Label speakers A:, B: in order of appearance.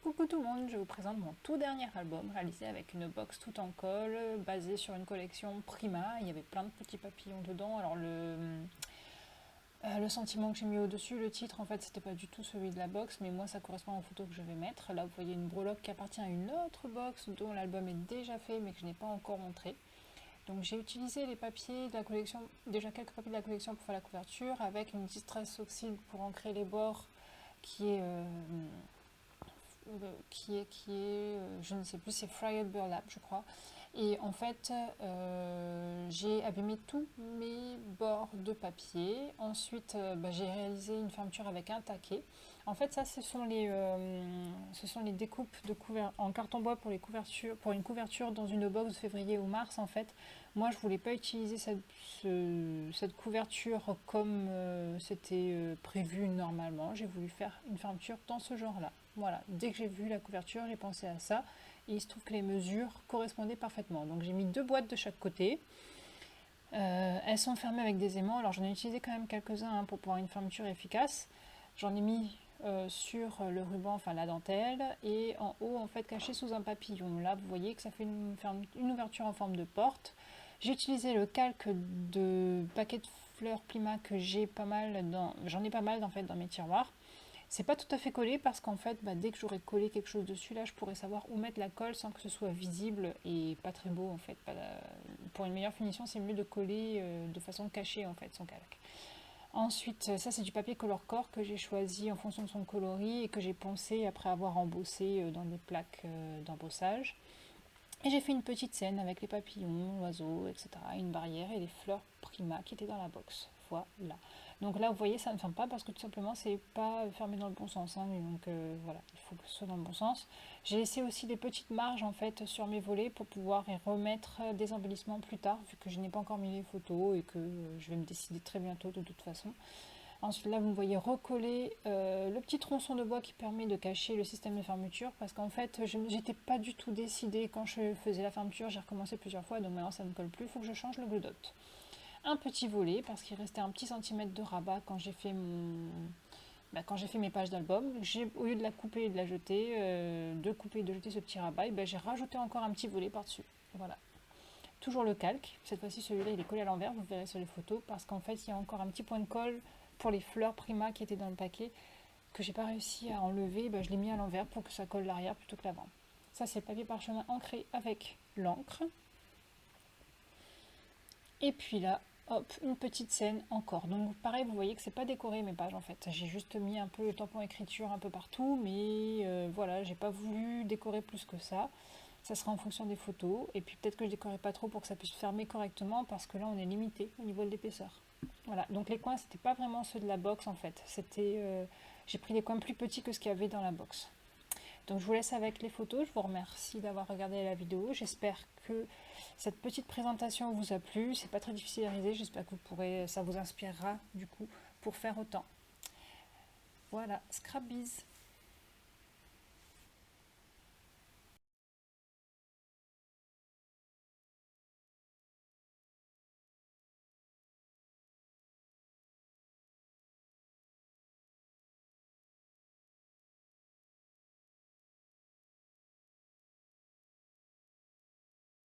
A: Coucou tout le monde, je vous présente mon tout dernier album réalisé avec une box tout en colle, basée sur une collection Prima. Il y avait plein de petits papillons dedans. Alors le sentiment que j'ai mis au-dessus, le titre, en fait, c'était pas du tout celui de la box, mais moi ça correspond aux photos que je vais mettre. Là, vous voyez une breloque qui appartient à une autre box dont l'album est déjà fait, mais que je n'ai pas encore montré. Donc j'ai utilisé les papiers de la collection, déjà quelques papiers de la collection pour faire la couverture, avec une distress oxyde pour ancrer les bords qui est je ne sais plus, c'est Fried Burlap, je crois. Et en fait, j'ai abîmé tous mes bords de papier. Ensuite, j'ai réalisé une fermeture avec un taquet. En fait, ça, ce sont les découpes en carton bois pour les couvertures, pour une couverture dans une box de février ou mars. En fait, moi, je voulais pas utiliser cette couverture comme c'était prévu normalement. J'ai voulu faire une fermeture dans ce genre-là. Voilà, dès que j'ai vu la couverture, j'ai pensé à ça. Et il se trouve que les mesures correspondaient parfaitement. Donc j'ai mis 2 boîtes de chaque côté. Elles sont fermées avec des aimants. Alors j'en ai utilisé quand même quelques-uns pour pouvoir une fermeture efficace. J'en ai mis sur le ruban, enfin la dentelle, et en haut, en fait, caché sous un papillon. Là, vous voyez que ça fait une ouverture en forme de porte. J'ai utilisé le calque de paquets de fleurs Plima que j'en ai pas mal en fait dans mes tiroirs. C'est pas tout à fait collé parce qu'en fait, dès que j'aurai collé quelque chose dessus, là, je pourrais savoir où mettre la colle sans que ce soit visible et pas très beau en fait. Pour une meilleure finition, c'est mieux de coller de façon cachée en fait son calque. Ensuite, ça c'est du papier color corps que j'ai choisi en fonction de son coloris et que j'ai poncé après avoir embossé dans des plaques d'embossage. Et j'ai fait une petite scène avec les papillons, l'oiseau, etc. Une barrière et les fleurs Prima qui étaient dans la box. Voilà. Donc là, vous voyez, ça ne ferme pas parce que tout simplement, c'est pas fermé dans le bon sens. Donc voilà, il faut que ce soit dans le bon sens. J'ai laissé aussi des petites marges en fait sur mes volets pour pouvoir y remettre des embellissements plus tard, vu que je n'ai pas encore mis les photos et que je vais me décider très bientôt de toute façon. Ensuite, là, vous me voyez recoller le petit tronçon de bois qui permet de cacher le système de fermeture parce qu'en fait, je n'étais pas du tout décidée quand je faisais la fermeture. J'ai recommencé plusieurs fois, donc maintenant ça ne colle plus. Il faut que je change le glue dot. Un petit volet parce qu'il restait un petit centimètre de rabat quand j'ai fait mes pages d'album. Au lieu de la couper et de la jeter, de couper et de jeter ce petit rabat, j'ai rajouté encore un petit volet par-dessus. Voilà. Toujours le calque. Cette fois-ci, celui-là, il est collé à l'envers. Vous verrez sur les photos parce qu'en fait, il y a encore un petit point de colle pour les fleurs Prima qui étaient dans le paquet que j'ai pas réussi à enlever. Je l'ai mis à l'envers pour que ça colle l'arrière plutôt que l'avant. Ça, c'est le papier parchemin ancré avec l'encre. Et puis là, hop, une petite scène encore. Donc pareil, vous voyez que c'est pas décoré mes pages en fait. J'ai juste mis un peu le tampon écriture un peu partout, mais voilà, j'ai pas voulu décorer plus que ça. Ça sera en fonction des photos. Et puis peut-être que je décorerai pas trop pour que ça puisse fermer correctement parce que là on est limité au niveau de l'épaisseur. Voilà, donc les coins c'était pas vraiment ceux de la box en fait. J'ai pris des coins plus petits que ce qu'il y avait dans la box. Donc je vous laisse avec les photos. Je vous remercie d'avoir regardé la vidéo. J'espère que cette petite présentation vous a plu. C'est pas très difficile à réaliser. J'espère que ça vous inspirera du coup pour faire autant. Voilà, scrap bise.